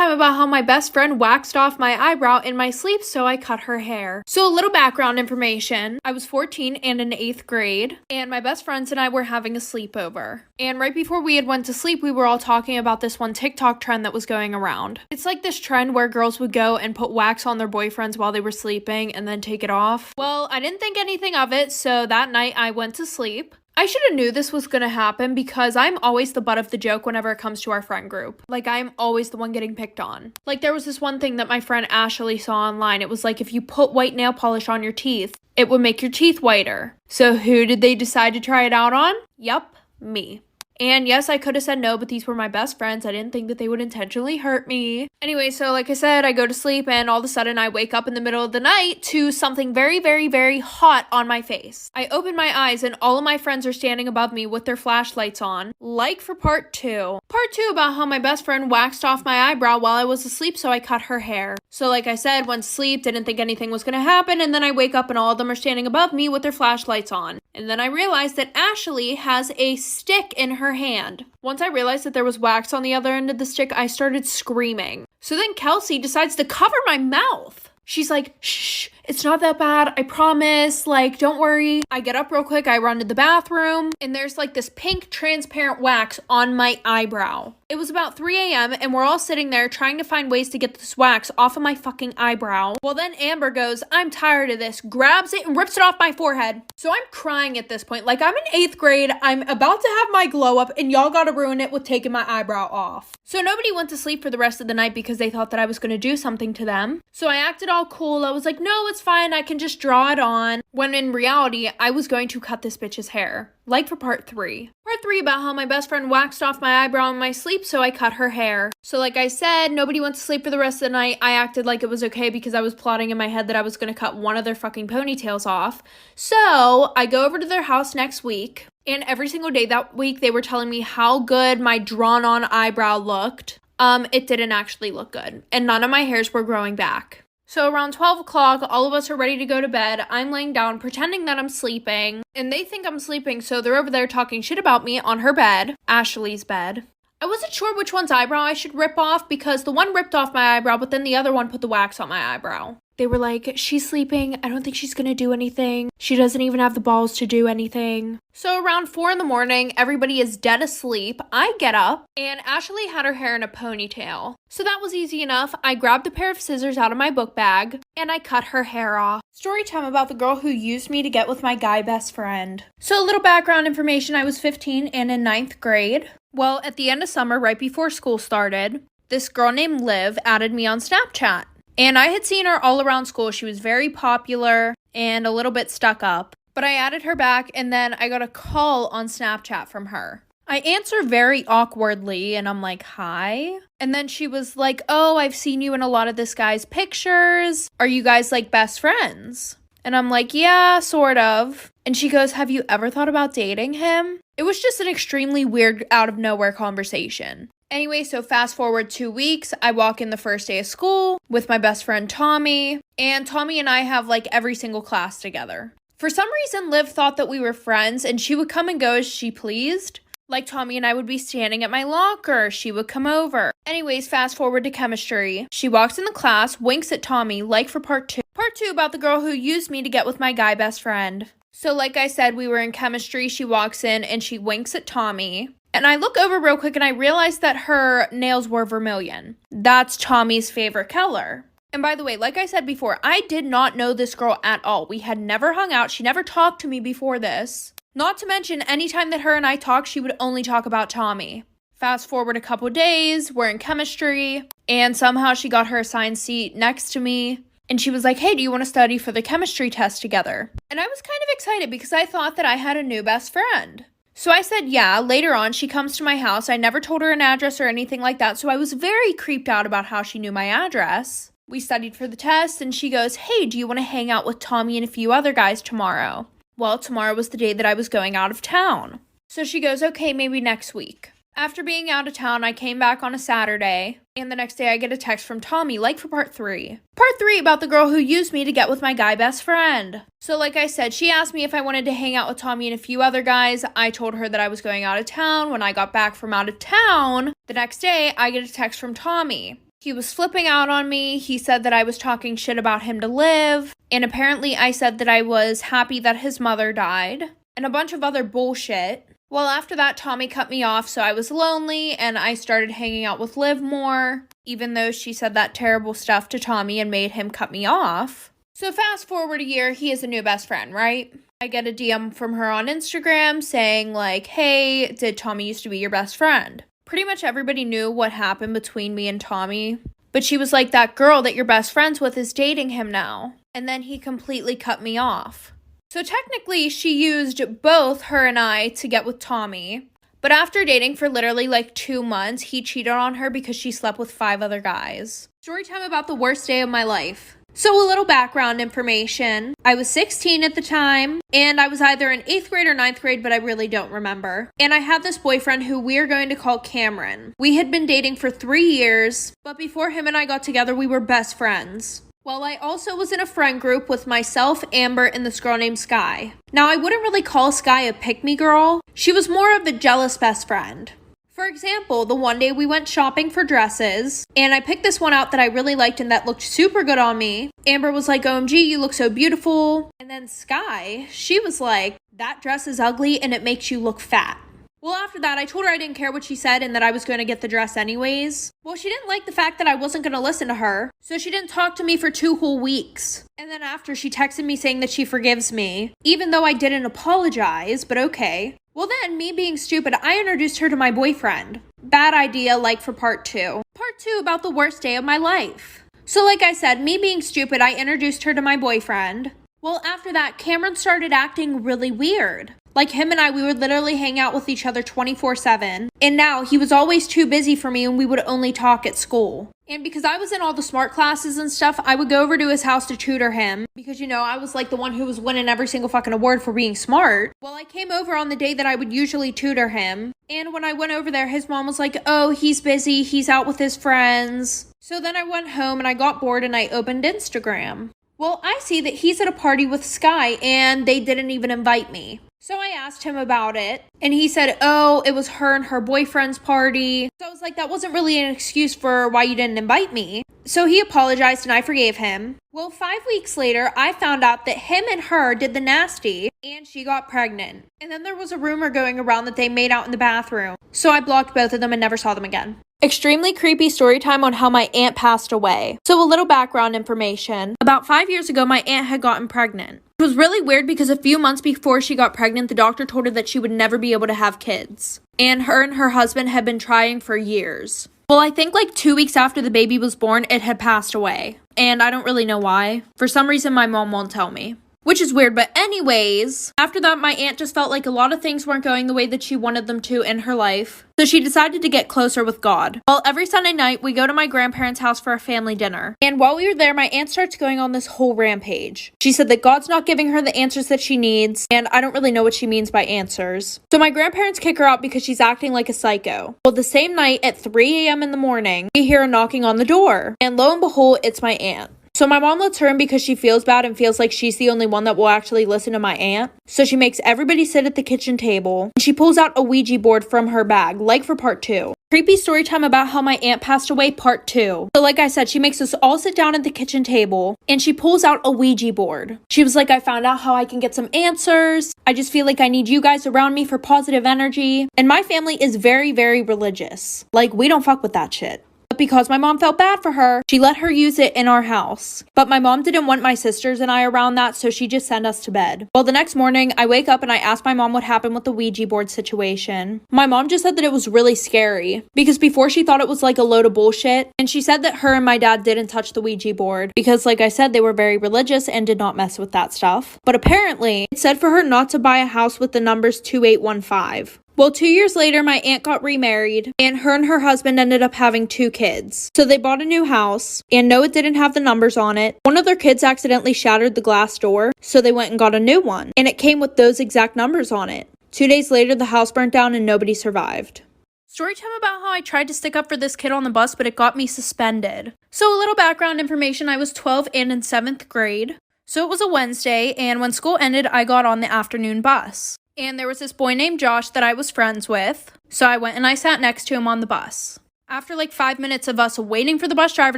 time about how my best friend waxed off my eyebrow in my sleep, so I cut her hair. So a little background information. I was 14 and in 8th grade, and my best friends and I were having a sleepover. And right before we had went to sleep, we were all talking about this one TikTok trend that was going around. It's like this trend where girls would go and put wax on their boyfriends while they were sleeping and then take it off. Well, I didn't think anything of it, so that night I went to sleep. I should have knew this was gonna happen because I'm always the butt of the joke whenever it comes to our friend group. Like, I'm always the one getting picked on. Like, there was this one thing that my friend Ashley saw online. It was like, if you put white nail polish on your teeth, it would make your teeth whiter. So who did they decide to try it out on? Yup, me. And yes, I could have said no, but these were my best friends. I didn't think that they would intentionally hurt me. Anyway, so like I said, I go to sleep and all of a sudden I wake up in the middle of the night to something very, very, very hot on my face. I open my eyes and all of my friends are standing above me with their flashlights on. Like for part 2. Part 2 about how my best friend waxed off my eyebrow while I was asleep, so I cut her hair. So like I said, went to sleep, didn't think anything was gonna happen, and then I wake up and all of them are standing above me with their flashlights on. And then I realized that Ashley has a stick in her hand. Once I realized that there was wax on the other end of the stick, I started screaming. So then Kelsey decides to cover my mouth. She's like, shh, it's not that bad, I promise, like, don't worry. I get up real quick, I run to the bathroom, and there's like this pink transparent wax on my eyebrow. It was about 3 a.m. and we're all sitting there trying to find ways to get this wax off of my fucking eyebrow. Well, then Amber goes, I'm tired of this, grabs it and rips it off my forehead. So I'm crying at this point. Like, I'm in 8th grade, I'm about to have my glow up, and y'all gotta ruin it with taking my eyebrow off. So nobody went to sleep for the rest of the night because they thought that I was gonna do something to them. So I acted all cool. I was like, no, it's fine, I can just draw it on. When in reality, I was going to cut this bitch's hair. Like for part 3. Part 3 about how my best friend waxed off my eyebrow in my sleep, so I cut her hair. So like I said, nobody went to sleep for the rest of the night. I acted like it was okay because I was plotting in my head that I was gonna cut one of their fucking ponytails off. So I go over to their house next week, and every single day that week they were telling me how good my drawn on eyebrow looked. It didn't actually look good, and none of my hairs were growing back. So around 12 o'clock, all of us are ready to go to bed. I'm laying down pretending that I'm sleeping, and they think I'm sleeping, so they're over there talking shit about me on her bed, Ashley's bed. I wasn't sure which one's eyebrow I should rip off because the one ripped off my eyebrow, but then the other one put the wax on my eyebrow. They were like, she's sleeping, I don't think she's gonna do anything. She doesn't even have the balls to do anything. So around 4 in the morning, everybody is dead asleep. I get up, and Ashley had her hair in a ponytail. So that was easy enough. I grabbed a pair of scissors out of my book bag, and I cut her hair off. Story time about the girl who used me to get with my guy best friend. So a little background information, I was 15 and in 9th grade. Well, at the end of summer, right before school started, this girl named Liv added me on Snapchat. And I had seen her all around school. She was very popular and a little bit stuck up. But I added her back, and then I got a call on Snapchat from her. I answer very awkwardly, and I'm like, hi? And then she was like, oh, I've seen you in a lot of this guy's pictures. Are you guys like best friends? And I'm like, yeah, sort of. And she goes, have you ever thought about dating him? It was just an extremely weird, out of nowhere conversation. Anyway, so fast forward 2 weeks, I walk in the first day of school with my best friend Tommy, and Tommy and I have like every single class together. For some reason, Liv thought that we were friends and she would come and go as she pleased. Like Tommy and I would be standing at my locker, she would come over. Anyways, fast forward to chemistry. She walks in the class, winks at Tommy, like for part 2. Part 2 about the girl who used me to get with my guy best friend. So like I said, we were in chemistry, she walks in and she winks at Tommy. And I look over real quick and I realized that her nails were vermilion. That's Tommy's favorite color. And by the way, like I said before, I did not know this girl at all. We had never hung out. She never talked to me before this. Not to mention, anytime that her and I talked, she would only talk about Tommy. Fast forward a couple days, we're in chemistry, and somehow she got her assigned seat next to me. And she was like, hey, do you want to study for the chemistry test together? And I was kind of excited because I thought that I had a new best friend. So I said, yeah. Later on, she comes to my house. I never told her an address or anything like that, so I was very creeped out about how she knew my address. We studied for the test, and she goes, hey, do you want to hang out with Tommy and a few other guys tomorrow? Well, tomorrow was the day that I was going out of town. So she goes, okay, maybe next week. After being out of town, I came back on a Saturday, and the next day I get a text from Tommy, like for part 3. Part 3 about the girl who used me to get with my guy best friend. So like I said, she asked me if I wanted to hang out with Tommy and a few other guys. I told her that I was going out of town. When I got back from out of town, the next day I get a text from Tommy. He was flipping out on me. He said that I was talking shit about him to Liv. And apparently I said that I was happy that his mother died. And a bunch of other bullshit. Well, after that, Tommy cut me off, so I was lonely, and I started hanging out with Liv more, even though she said that terrible stuff to Tommy and made him cut me off. So fast forward a year, he is a new best friend, right? I get a DM from her on Instagram saying like, hey, did Tommy used to be your best friend? Pretty much everybody knew what happened between me and Tommy, but she was like, that girl that you're best friends with is dating him now. And then he completely cut me off. So technically, she used both her and I to get with Tommy. But after dating for literally like 2 months, he cheated on her because she slept with 5 other guys. Story time about the worst day of my life. So a little background information. I was 16 at the time, and I was either in 8th grade or 9th grade, but I really don't remember. And I had this boyfriend who we're going to call Cameron. We had been dating for 3 years, but before him and I got together, we were best friends. Well, I also was in a friend group with myself, Amber, and this girl named Sky. Now, I wouldn't really call Sky a pick-me girl. She was more of a jealous best friend. For example, the one day we went shopping for dresses, and I picked this one out that I really liked and that looked super good on me. Amber was like, OMG, you look so beautiful. And then Sky, she was like, that dress is ugly and it makes you look fat. Well, after that, I told her I didn't care what she said and that I was going to get the dress anyways. Well, she didn't like the fact that I wasn't going to listen to her, so she didn't talk to me for 2 whole weeks. And then after, she texted me saying that she forgives me, even though I didn't apologize, but okay. Well then, me being stupid, I introduced her to my boyfriend. Bad idea, like for part 2. Part 2 about the worst day of my life. So like I said, me being stupid, I introduced her to my boyfriend. Well, after that, Cameron started acting really weird. Like him and I, we would literally hang out with each other 24/7. And now he was always too busy for me and we would only talk at school. And because I was in all the smart classes and stuff, I would go over to his house to tutor him. Because, you know, I was like the one who was winning every single fucking award for being smart. Well, I came over on the day that I would usually tutor him. And when I went over there, his mom was like, oh, he's busy. He's out with his friends. So then I went home and I got bored and I opened Instagram. Well, I see that he's at a party with Sky and they didn't even invite me. So I asked him about it, and he said, oh, it was her and her boyfriend's party. So I was like, that wasn't really an excuse for why you didn't invite me. So he apologized, and I forgave him. Well, 5 weeks later, I found out that him and her did the nasty, and she got pregnant. And then there was a rumor going around that they made out in the bathroom. So I blocked both of them and never saw them again. Extremely creepy story time on how my aunt passed away. So a little background information. About 5 years ago, my aunt had gotten pregnant. It was really weird because a few months before she got pregnant, the doctor told her that she would never be able to have kids. And her husband had been trying for years. Well, I think like 2 weeks after the baby was born, it had passed away. And I don't really know why. For some reason, my mom won't tell me. Which is weird, but anyways, after that, my aunt just felt like a lot of things weren't going the way that she wanted them to in her life. So she decided to get closer with God. Well, every Sunday night, we go to my grandparents' house for a family dinner. And while we were there, my aunt starts going on this whole rampage. She said that God's not giving her the answers that she needs, and I don't really know what she means by answers. So my grandparents kick her out because she's acting like a psycho. Well, the same night at 3 a.m. in the morning, we hear a knocking on the door. And lo and behold, it's my aunt. So my mom lets her in because she feels bad and feels like she's the only one that will actually listen to my aunt. So she makes everybody sit at the kitchen table. And she pulls out a Ouija board from her bag, like for part 2. Creepy story time about how my aunt passed away, part 2. So like I said, she makes us all sit down at the kitchen table and she pulls out a Ouija board. She was like, I found out how I can get some answers. I just feel like I need you guys around me for positive energy. And my family is very, very religious. Like, we don't fuck with that shit. But because my mom felt bad for her, she let her use it in our house. But my mom didn't want my sisters and I around that, so she just sent us to bed. Well, the next morning, I wake up and I ask my mom what happened with the Ouija board situation. My mom just said that it was really scary, because before she thought it was like a load of bullshit, and she said that her and my dad didn't touch the Ouija board, because like I said, they were very religious and did not mess with that stuff. But apparently, it said for her not to buy a house with the numbers 2815. Well, 2 years later, my aunt got remarried, and her husband ended up having 2 kids. So they bought a new house, and no, it didn't have the numbers on it. One of their kids accidentally shattered the glass door, so they went and got a new one, and it came with those exact numbers on it. 2 days later, the house burnt down and nobody survived. Story time about how I tried to stick up for this kid on the bus, but it got me suspended. So a little background information, I was 12 and in 7th grade. So it was a Wednesday, and when school ended, I got on the afternoon bus. And there was this boy named Josh that I was friends with, so I went and I sat next to him on the bus. After like 5 minutes of us waiting for the bus driver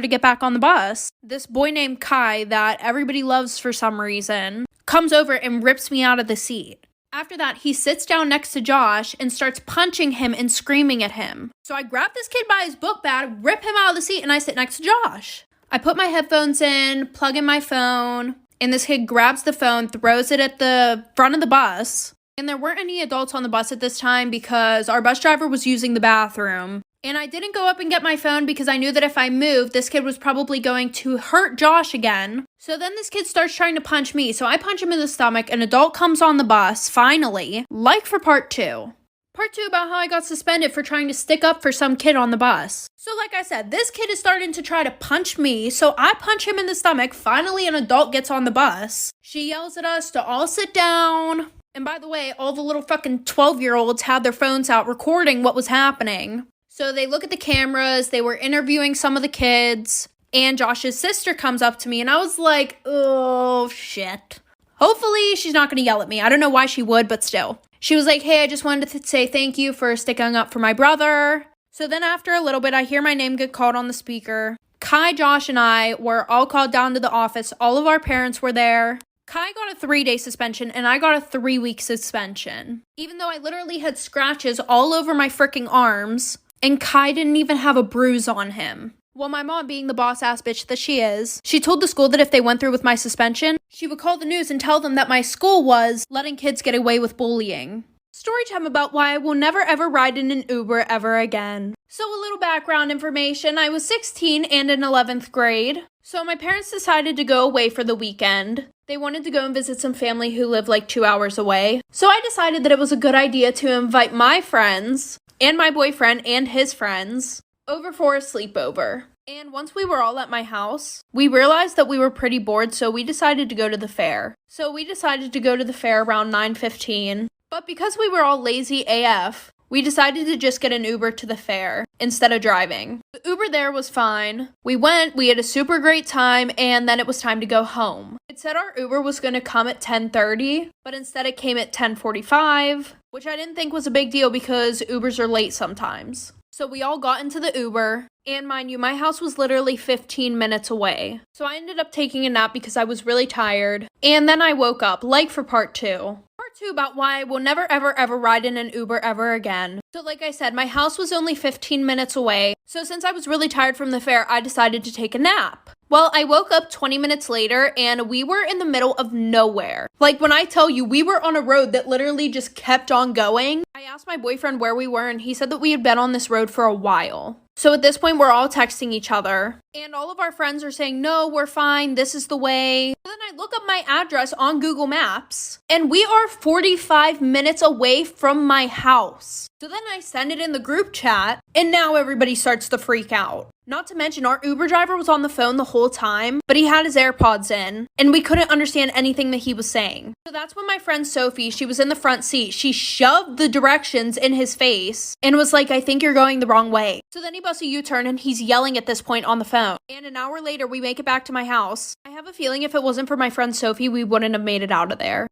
to get back on the bus, this boy named Kai that everybody loves for some reason comes over and rips me out of the seat. After that, he sits down next to Josh and starts punching him and screaming at him. So I grab this kid by his book bag, rip him out of the seat, and I sit next to Josh. I put my headphones in, plug in my phone, and this kid grabs the phone, throws it at the front of the bus. And there weren't any adults on the bus at this time because our bus driver was using the bathroom. And I didn't go up and get my phone because I knew that if I moved, this kid was probably going to hurt Josh again. So then this kid starts trying to punch me. So I punch him in the stomach. An adult comes on the bus, finally, like for part 2. Part 2 about how I got suspended for trying to stick up for some kid on the bus. So like I said, this kid is starting to try to punch me. So I punch him in the stomach. Finally, an adult gets on the bus. She yells at us to all sit down. And by the way, all the little fucking 12-year-olds had their phones out recording what was happening. So they look at the cameras, they were interviewing some of the kids, and Josh's sister comes up to me, and I was like, oh, shit. Hopefully she's not going to yell at me. I don't know why she would, but still. She was like, hey, I just wanted to say thank you for sticking up for my brother. So then after a little bit, I hear my name get called on the speaker. Kai, Josh, and I were all called down to the office. All of our parents were there. Kai got a 3-day suspension, and I got a 3-week suspension. Even though I literally had scratches all over my freaking arms. And Kai didn't even have a bruise on him. Well, my mom, being the boss-ass bitch that she is, she told the school that if they went through with my suspension, she would call the news and tell them that my school was letting kids get away with bullying. Story time about why I will never ever ride in an Uber ever again. So a little background information. I was 16 and in 11th grade. So my parents decided to go away for the weekend. They wanted to go and visit some family who lived like 2 hours away. So I decided that it was a good idea to invite my friends and my boyfriend and his friends over for a sleepover. And once we were all at my house, we realized that we were pretty bored, so we decided to go to the fair. So we decided to go to the fair around 9:15. But because we were all lazy AF, we decided to just get an Uber to the fair instead of driving. The Uber there was fine. We went, we had a super great time, and then it was time to go home. It said our Uber was going to come at 10:30, but instead it came at 10:45, which I didn't think was a big deal because Ubers are late sometimes. So we all got into the Uber, and mind you, my house was literally 15 minutes away. So I ended up taking a nap because I was really tired, and then I woke up, like for part 2. Part 2 about why I will never ever ride in an Uber ever again. So like I said, my house was only 15 minutes away, so since I was really tired from the fair, I decided to take a nap. Well, I woke up 20 minutes later, and we were in the middle of nowhere. Like, when I tell you, we were on a road that literally just kept on going. I asked my boyfriend where we were, and he said that we had been on this road for a while. So at this point, we're all texting each other, and all of our friends are saying, no, we're fine, this is the way. So then I look up my address on Google Maps, and we are 45 minutes away from my house. So then I send it in the group chat, and now everybody starts to freak out. Not to mention, our Uber driver was on the phone the whole time, but he had his AirPods in, and we couldn't understand anything that he was saying. So that's when my friend Sophie, she was in the front seat, she shoved the directions in his face, and was like, I think you're going the wrong way. So then he busts a U-turn, and he's yelling at this point on the phone. And an hour later, we make it back to my house. I have a feeling if it wasn't for my friend Sophie, we wouldn't have made it out of there.